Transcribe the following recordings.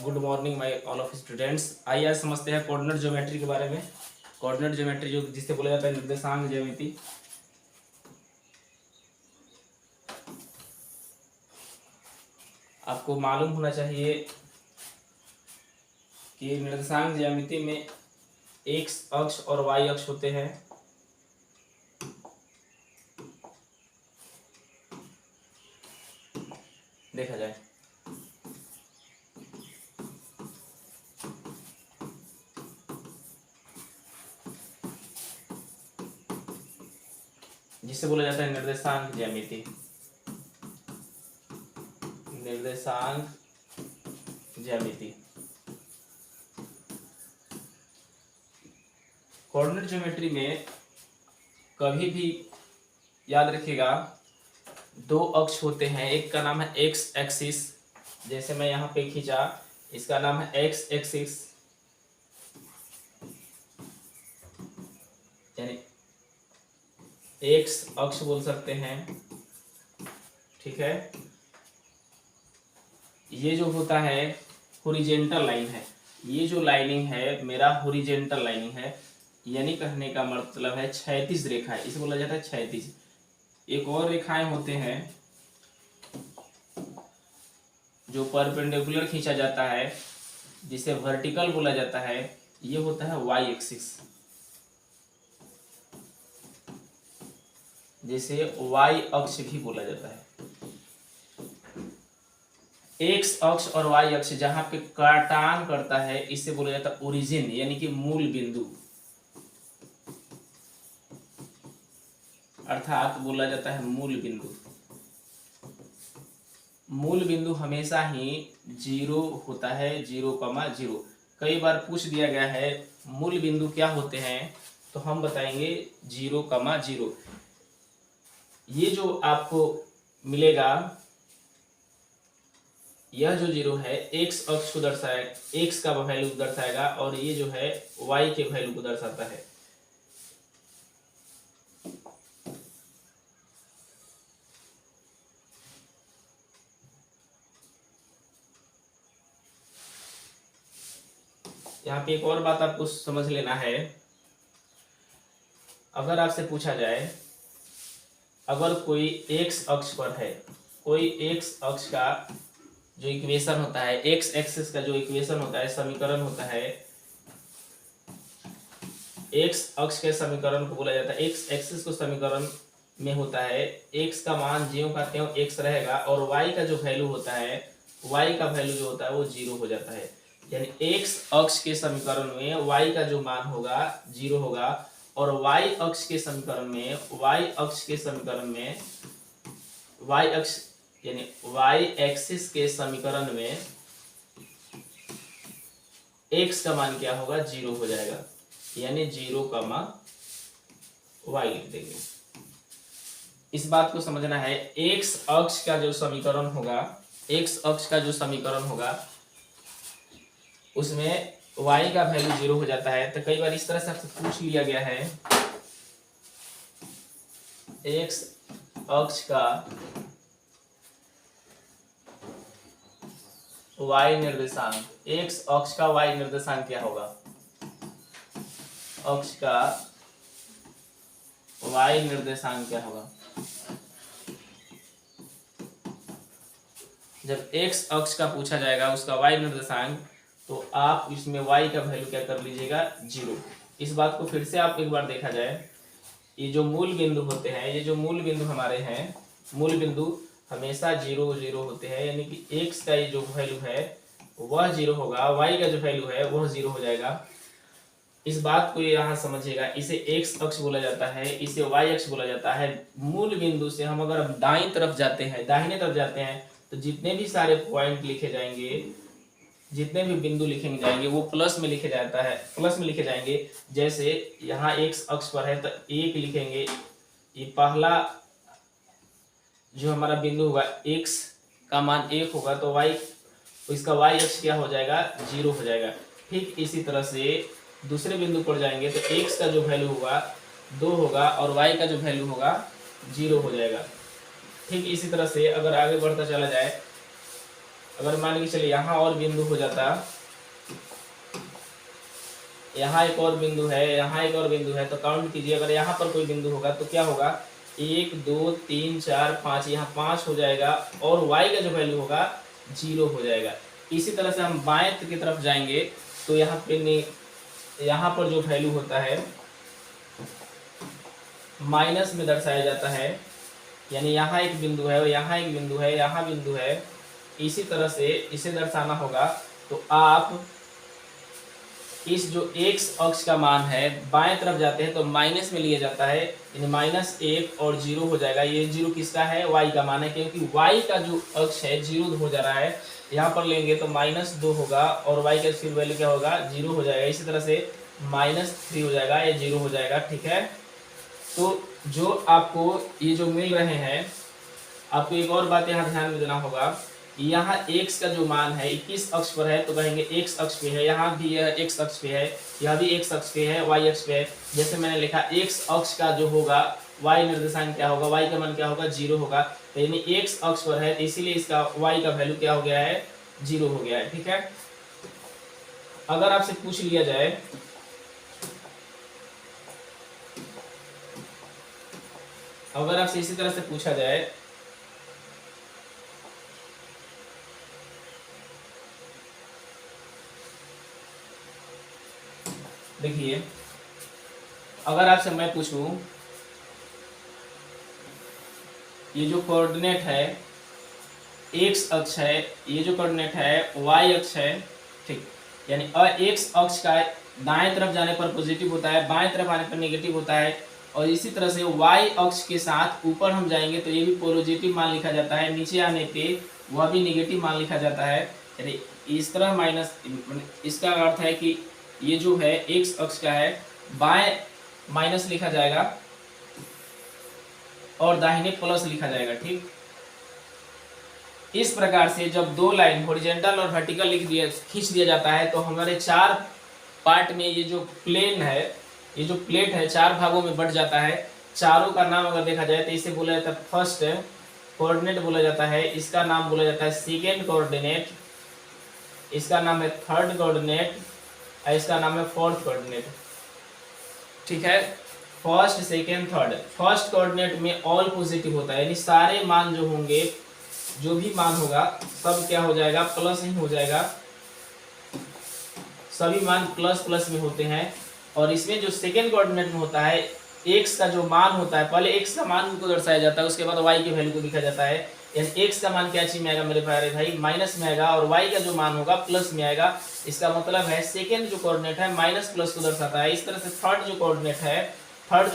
Good morning my all of students. आइए आज समझते हैं कोऑर्डिनेट ज्योमेट्री के बारे में। कोऑर्डिनेट ज्योमेट्री जो जिसे बोला जाता है निर्देशांक ज्यामिति। आपको मालूम होना चाहिए कि निर्देशांक ज्यामिति में एक्स अक्ष और वाई अक्ष होते हैं। देखा जाए जिसे बोला जाता है निर्देशांक ज्यामिति। निर्देशांक ज्यामिति कोऑर्डिनेट ज्योमेट्री में कभी भी याद रखिएगा दो अक्ष होते हैं। एक का नाम है एक्स एक्सिस, जैसे मैं यहाँ पे खींचा, इसका नाम है एक्स एक्सिस, यानी एक्स अक्ष बोल सकते हैं। ठीक है, ये जो होता है हॉरिजॉन्टल लाइन है। ये जो लाइनिंग है मेरा हॉरिजॉन्टल लाइनिंग है, यानी कहने का मतलब है क्षैतिज रेखा है, इसे बोला जाता है क्षैतिज। एक और रेखाएं होते हैं जो परपेंडिकुलर खींचा जाता है, जिसे वर्टिकल बोला जाता है। ये होता है वाई एक्सिस, जिसे वाई अक्ष भी बोला जाता है। एक्स अक्ष और वाई अक्ष जहां पे काटान करता है इसे बोला जाता है ओरिजिन, यानी कि मूल बिंदु, अर्थात बोला जाता है मूल बिंदु। मूल बिंदु हमेशा ही 0 होता है, 0,0। कई बार पूछ दिया गया है मूल बिंदु क्या होते हैं, तो हम बताएंगे 0,0। ये जो आपको मिलेगा, यह जो 0 है एक्स अक्ष को दर्शाएगा, एक्स का वैल्यू दर्शाएगा, और ये जो है वाई के वैल्यू को दर्शाता है। यहाँ पे एक और बात आपको समझ लेना है। अगर आपसे पूछा जाए, अगर कोई एक्स अक्ष पर है, कोई एक्स अक्ष का जो इक्वेशन होता है, एक्स एक्सिस का जो इक्वेशन होता है, समीकरण होता है, एक्स अक्ष के समीकरण को बोला जाता है, एक्स एक्सिस को समीकरण में होता है एक्स का मान ज्यों का त्यों एक्स रहेगा, और वाई का जो वैल्यू होता है, वाई का वैल्यू जो होता है वो 0 हो जाता है। यानी एक्स अक्ष के समीकरण में वाई का जो मान होगा 0 होगा, और वाई अक्ष के समीकरण में, वाई अक्ष के समीकरण में, वाई अक्ष यानी वाई एक्सिस के समीकरण में एक्स का मान क्या होगा, 0 हो जाएगा, यानी 0,y लिख देंगे। इस बात को समझना है, एक्स अक्ष का जो समीकरण होगा, एक्स अक्ष का जो समीकरण होगा उसमें y का वैल्यू 0 हो जाता है। तो कई बार इस तरह से आपसे पूछ लिया गया है, एक्स अक्ष का y निर्देशांक, एक्स अक्ष का y निर्देशांक क्या होगा, अक्ष का y निर्देशांक क्या होगा। जब x अक्ष का पूछा जाएगा उसका y निर्देशांक, तो आप इसमें y का वैल्यू क्या कर लीजिएगा, 0। इस बात को फिर से आप एक बार देखा जाए, ये जो मूल बिंदु होते हैं, ये जो मूल बिंदु हमारे हैं, मूल बिंदु हमेशा 0 0 होते हैं, यानी कि x का ये जो वैल्यू है वह 0 होगा, y का जो वैल्यू है वह 0 हो जाएगा। इस बात को यहाँ समझिएगा, इसे x अक्ष बोला जाता है, इसे y अक्ष बोला जाता है। मूल बिंदु से हम अगर दाईं तरफ जाते हैं, दाहिने तरफ जाते हैं, तो जितने भी सारे पॉइंट लिखे जाएंगे, जितने भी बिंदु लिखे जाएंगे वो प्लस में लिखे जाता है, प्लस में लिखे जाएंगे। जैसे यहाँ x अक्ष पर है तो 1 लिखेंगे, ये पहला जो हमारा बिंदु होगा, x का मान 1 होगा, तो y, इसका y अक्ष क्या हो जाएगा, 0 हो जाएगा। ठीक इसी तरह से दूसरे बिंदु पर जाएंगे तो x का जो वैल्यू होगा 2 होगा, और y का जो वैल्यू होगा 0 हो जाएगा। ठीक इसी तरह से अगर आगे बढ़ता चला जाए अगर मान के चलिए यहाँ और बिंदु हो जाता, यहाँ एक और बिंदु है, यहाँ एक और बिंदु है, तो काउंट कीजिए। अगर यहाँ पर कोई बिंदु होगा तो क्या होगा, 1 2 3 4 5, यहाँ 5 हो जाएगा और y का जो वैल्यू होगा 0 हो जाएगा। इसी तरह से हम बाएं की तरफ जाएंगे तो यहाँ पे यहाँ पर जो वैल्यू होता है माइनस में दर्शाया जाता है, यानी यहाँ एक बिंदु है और यहाँ एक बिंदु है, यहाँ बिंदु है, इसी तरह से इसे दर्शाना होगा। तो आप इस जो x अक्ष का मान है बाएं तरफ जाते हैं तो माइनस में लिया जाता है, यानी -1 और 0 हो जाएगा। ये 0 किसका है, y का मान है, क्योंकि y का जो अक्ष है 0 हो जा रहा है। यहाँ पर लेंगे तो -2 होगा और y का फिर वैल्यू क्या होगा, 0 हो जाएगा। इसी तरह से -3 हो जाएगा, ये 0 हो जाएगा। ठीक है, तो जो आपको ये जो मिल रहे हैं, आपको एक और बात यहाँ ध्यान में देना होगा, यहाँ x का जो मान है 21 अक्ष पर है तो कहेंगे x अक्ष पे है, यहाँ भी यह x अक्ष पे है, यह भी x अक्ष पे है, y अक्ष पे है। जैसे मैंने लिखा x अक्ष का जो होगा y निर्देशांक क्या होगा, y का मान क्या होगा, 0 होगा। तो यानी x अक्ष पर है तो इसीलिए इसका y का वैल्यू क्या हो गया है, 0 हो गया है। ठीक है, अगर आपसे पूछ लिया जाए अगर आपसे इसी तरह से पूछा जाए, देखिए अगर आपसे मैं पूछूं ये जो कोऑर्डिनेट है x अक्ष है, ये जो कोऑर्डिनेट है y अक्ष है, ठीक, यानी x अक्ष का दाएं तरफ जाने पर पॉजिटिव होता है, बाएं तरफ आने पर नेगेटिव होता है, और इसी तरह से y अक्ष के साथ ऊपर हम जाएंगे तो ये भी पॉजिटिव मान लिखा जाता है, नीचे आने पे वह भी नेगेटिव मान लिखा जाता है। यानी इस तरह माइनस, इसका अर्थ है कि ये जो है x अक्ष का है, बाएं माइनस लिखा जाएगा और दाहिने प्लस लिखा जाएगा। ठीक, इस प्रकार से जब दो लाइन हॉरिजॉन्टल और वर्टिकल खींच दिया जाता है तो हमारे 4 पार्ट में ये जो प्लेन है, ये जो प्लेट है 4 भागों में बट जाता है। चारों का नाम अगर देखा जाए तो इसे बोला जाता है फर्स्ट कोऑर्डिनेट बोला जाता है, इसका नाम बोला जाता है सेकेंड कोऑर्डिनेट, इसका नाम है थर्ड कोऑर्डिनेट और इसका नाम है फोर्थ कोऑर्डिनेट। ठीक है, first second third. First coordinate में ऑल पॉजिटिव होता है, यानी सारे मान जो होंगे, जो भी मान होगा सब क्या हो जाएगा, प्लस ही हो जाएगा, सभी मान प्लस प्लस में होते हैं। और इसमें जो सेकेंड कोऑर्डिनेट में होता है x का जो मान होता है, पहले x का मान को दर्शाया जाता है, उसके बाद y के वैल्यू को लिखा जाता है। यानी x का मान क्या चीज में आएगा मेरे प्यारे भाई, माइनस में आएगा, और y का जो मान होगा प्लस में आएगा। इसका मतलब है सेकेंड जो कोऑर्डिनेट है माइनस प्लस को दर्शाता है। इस तरह से थर्ड जो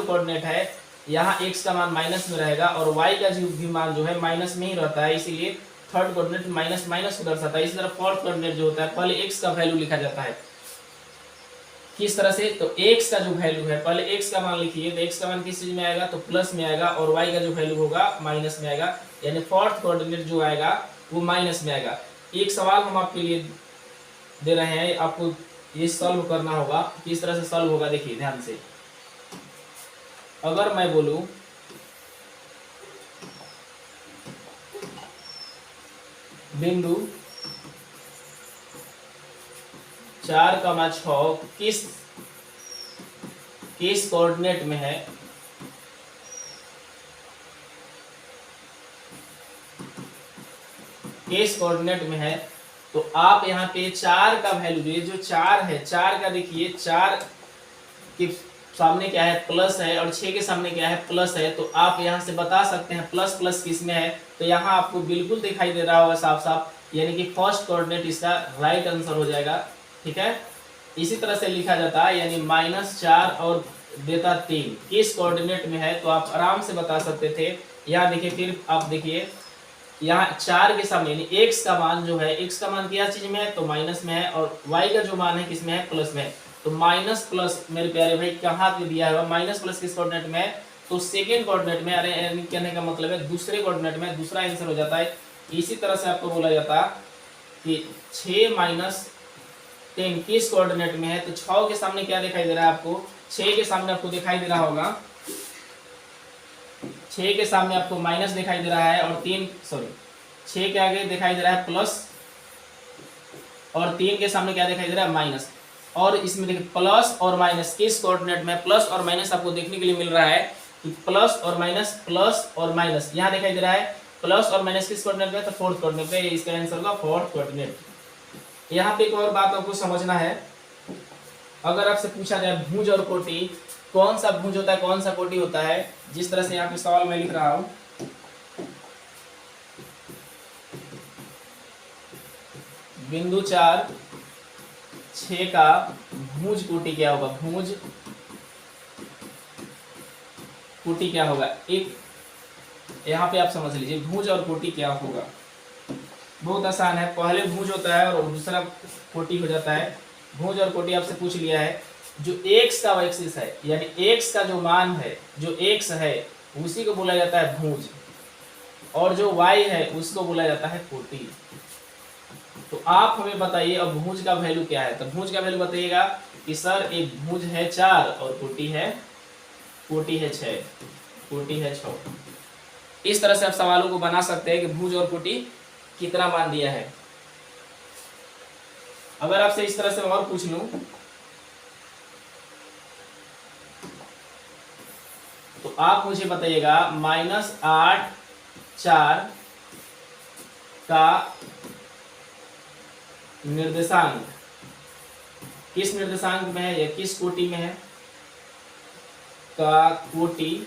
कोऑर्डिनेट है यहाँ x का मान माइनस में रहेगा और y का जो भी मान जो है माइनस में ही रहता है, इसीलिए थर्ड कोऑर्डिनेट माइनस माइनस को दर्शाता है। इसी तरह फोर्थ कोऑर्डिनेट जो होता है पहले x का वैल्यू लिखा जाता है। किस तरह से, तो x का जो वैल्यू है पहले x का मान लिखिए, तो x का मान किस चीज में आएगा, तो प्लस में आएगा, और y का जो वैल्यू होगा माइनस में आएगा, यानी फोर्थ कोऑर्डिनेट जो आएगा वो माइनस में आएगा। एक सवाल हम आपके लिए दे रहे हैं, आपको ये सॉल्व करना होगा। किस तरह से सॉल्व होगा देखिए ध्यान से। अगर मैं बोलूं बिंदु 4,6 किस कोऑर्डिनेट में है, किस कोऑर्डिनेट में है, तो आप यहाँ पे 4 का वैल्यू, ये जो 4 है, 4 का देखिए, 4 के सामने क्या है, प्लस है, और 6 के सामने क्या है, प्लस है। तो आप यहाँ से बता सकते हैं प्लस प्लस किस में है, तो यहाँ आपको बिल्कुल दिखाई दे रहा होगा साफ साफ, यानी कि फर्स्ट कोऑर्डिनेट इसका राइट आंसर हो जाएगा। ठीक है, इसी तरह से लिखा जाता है, यानी -4 और देता 3 किस कोऑर्डिनेट में है, तो आप आराम से बता सकते थे। यहाँ देखिए, फिर आप देखिए यहाँ 4 के सामने यानी x का मान जो है, x का मान क्या चीज में है, तो माइनस में है, और y का जो मान है किस में है, प्लस में है। तो माइनस प्लस मेरे प्यारे भाई कहाँ पे दिया है, माइनस प्लस किस कोऑर्डिनेट में है, तो सेकेंड कोऑर्डिनेट में। अरे कहने का मतलब है दूसरे कोऑर्डिनेट में, दूसरा आंसर हो जाता है। इसी तरह से आपको बोला जाता कि 6 - 10 किस कोऑर्डिनेट में है, तो 6 के सामने क्या दिखाई दे रहा है आपको, 6 के सामने आपको दिखाई दे रहा होगा, 6 के सामने आपको माइनस दिखाई दे रहा है, और 6 के आगे दिखाई दे रहा है प्लस, और 3 के सामने क्या दिखाई दे रहा है, माइनस। और इसमें देखिए प्लस और माइनस किस कोऑर्डिनेट में, प्लस और माइनस आपको देखने के लिए मिल रहा है कि प्लस और माइनस यहाँ दिखाई दे रहा है। प्लस और माइनस किस कोऑर्डिनेट में, तो फोर्थ कोऑर्डिनेट में, इसका आंसर होगा फोर्थ कोऑर्डिनेट। यहाँ पे एक और बात आपको समझना है, अगर आपसे पूछा जाए भुज और कोटि, कौन सा भुज होता है कौन सा कोटि होता है, जिस तरह से यहाँ पे सवाल मैं लिख रहा हूं, बिंदु 4 6 का भुज कोटि क्या होगा, भुज कोटि क्या होगा। एक यहाँ पे आप समझ लीजिए भुज और कोटि क्या होगा, बहुत आसान है। पहले भुज होता है और दूसरा कोटि हो जाता है। भुज और कोटि आपसे पूछ लिया है, जो x का एक्सिस है यानी x का जो मान है, जो x है उसी को बोला जाता है भुज, और जो y है उसको बोला जाता है कोटि। तो आप हमें बताइए अब भुज का वैल्यू क्या है। तो भुज का वैल्यू बताइएगा कि सर एक भुज है 4 और कोटि है 6, कोटि है 6। इस तरह से आप सवालों को बना सकते हैं कि भुज और कोटि कितना मान दिया है। अगर आपसे इस तरह से और पूछ लूं तो आप मुझे बताइएगा -8 4 का निर्देशांक किस निर्देशांक में है या किस कोटि में है, का कोटि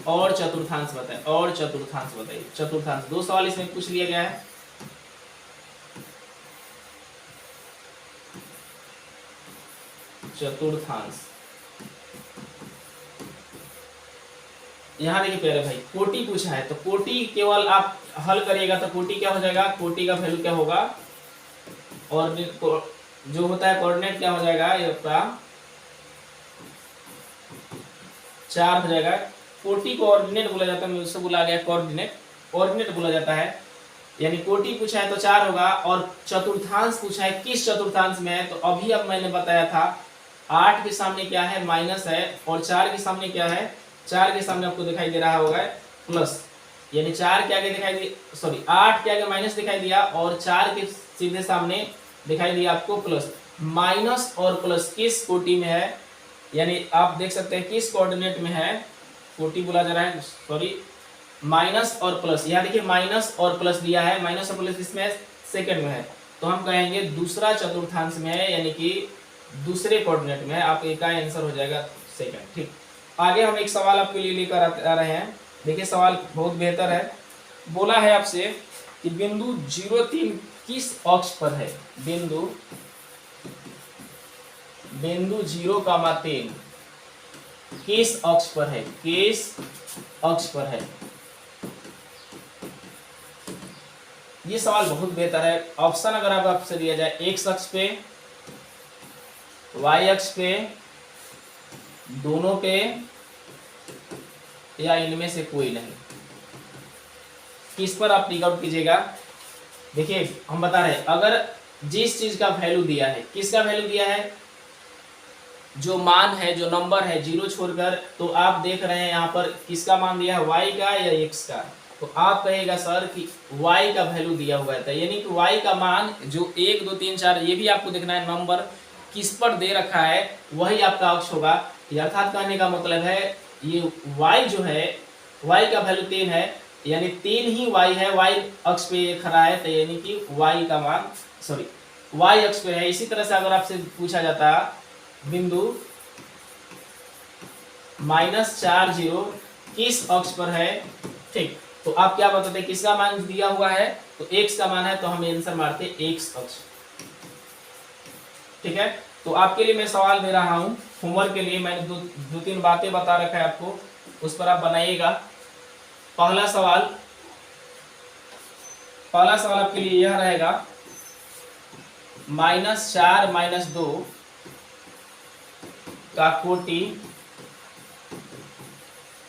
और चतुर्थांश बताइए, और चतुर्थांश बताइए। चतुर्थांश 2 सवाल इसमें पूछ लिया गया है। चतुर्थांश यहाँ देखिए प्यारे भाई, कोटि पूछा है तो कोटि केवल आप हल करिएगा तो कोटि क्या हो जाएगा, कोटि का वैल्यू क्या होगा, और जो होता है कोऑर्डिनेट क्या हो जाएगा, ये आपका 4 हो जाएगा। कोटि को ऑर्डिनेट बोला जाता है, मैं उससे बोला गया कोऑर्डिनेट बोला जाता है। यानी कोटि पूछा है तो 4 होगा, और चतुर्थांश पूछा है किस चतुर्थांश में है, तो अभी अब मैंने बताया था 8 के सामने क्या है, माइनस है, और 4 के सामने क्या है, 4 के सामने आपको दिखाई दे रहा होगा प्लस, यानी 4 के आगे दिखाई दे, सॉरी 8 के आगे माइनस दिखाई दिया और 4 के सीधे सामने दिखाई दिया आपको प्लस। माइनस और प्लस किस कोटि में है, यानी आप देख सकते हैं किस कोऑर्डिनेट में है, कोटि बोला जा रहा है, सॉरी माइनस और प्लस। यहाँ देखिए माइनस और प्लस दिया है, माइनस और प्लस इसमें सेकंड में है, तो हम कहेंगे दूसरा चतुर्थांश में है, यानी कि दूसरे कोऑर्डिनेट में है। आपका आंसर हो जाएगा सेकंड। ठीक, आगे हम एक सवाल आपके लिए लेकर आ रहे हैं। देखिए सवाल बहुत बेहतर है। बोला है आपसे कि बिंदु 03 किस अक्ष पर है, बिंदु 0,3 किस अक्ष पर है, किस अक्ष पर है। ये सवाल बहुत बेहतर है। ऑप्शन अगर आप आपसे दिया जाए x अक्ष पे, y अक्ष पे, दोनों पे, या इनमें से कोई नहीं, किस पर आप टिक आउट कीजिएगा। देखिए हम बता रहे हैं, अगर जिस चीज का वैल्यू दिया है, किसका वैल्यू दिया है, जो मान है, जो नंबर है 0 छोड़कर, तो आप देख रहे हैं यहाँ पर किसका मान दिया है, y का या x का। तो आप कहेगा सर कि y का वैल्यू दिया हुआ है, यानी कि y का मान जो 1 2 3 4 ये भी आपको देखना है, नंबर किस पर दे रखा है वही आपका अक्ष होगा। अर्थात कहने का मतलब है ये y जो है, y का वैल्यू 3 है, यानी 3 ही y है, y अक्ष पे खड़ा है, तो यानी कि y का मान, सॉरी y अक्ष पे है। इसी तरह से अगर आपसे पूछा जाता बिंदु -40 किस अक्ष पर है, ठीक, तो आप क्या बताते, किसका मान दिया हुआ है, तो x का मान है, तो हम आंसर मारते x अक्ष। ठीक है, तो आपके लिए मैं सवाल दे रहा हूं, होमवर्क के लिए मैंने दो तीन बातें बता रखा है आपको, उस पर आप बनाइएगा। पहला सवाल आपके लिए यह रहेगा, -4 - 2 का कोटि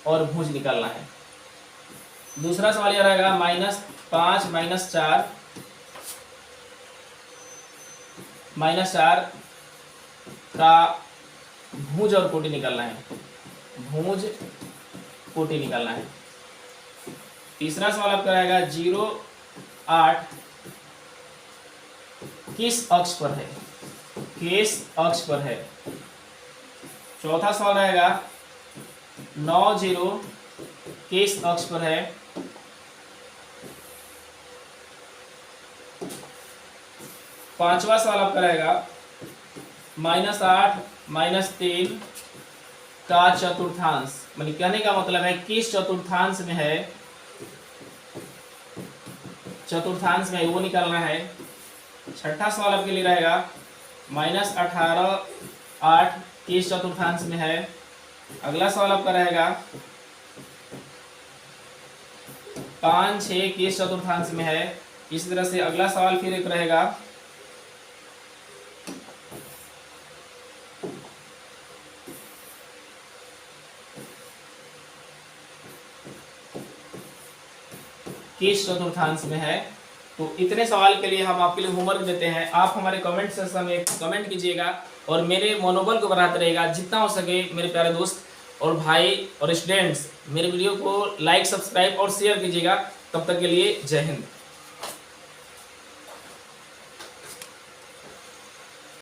और भुज निकालना है। दूसरा सवाल यह रहेगा, -5 - 4 का भुज और कोटि निकालना है, भुज कोटि निकालना है। तीसरा सवाल आपका रहेगा 0,8 किस अक्ष पर है, किस अक्ष पर है। चौथा सवाल रहेगा 9 0 किस अक्ष पर है। पांचवा सवाल आपका रहेगा -8 -3 का चतुर्थांश, मतलब कहने का मतलब है किस चतुर्थांश में है, चतुर्थांश में वो निकालना है। छठा सवाल आपके लिए रहेगा -18 8 किस चतुर्थांश में है। अगला सवाल आपका रहेगा 5 6 किस चतुर्थांश में है। इस तरह से अगला सवाल फिर एक रहेगा किस चतुर्थांश में है। तो इतने सवाल के लिए हम आपके लिए होमवर्क देते हैं, आप हमारे कमेंट सेक्शन में कमेंट कीजिएगा और मेरे मनोबल को बढ़ाते रहेगा जितना हो सके। मेरे प्यारे दोस्त और भाई और स्टूडेंट्स, मेरे वीडियो को लाइक सब्सक्राइब और शेयर कीजिएगा। तब तक के लिए जय हिंद।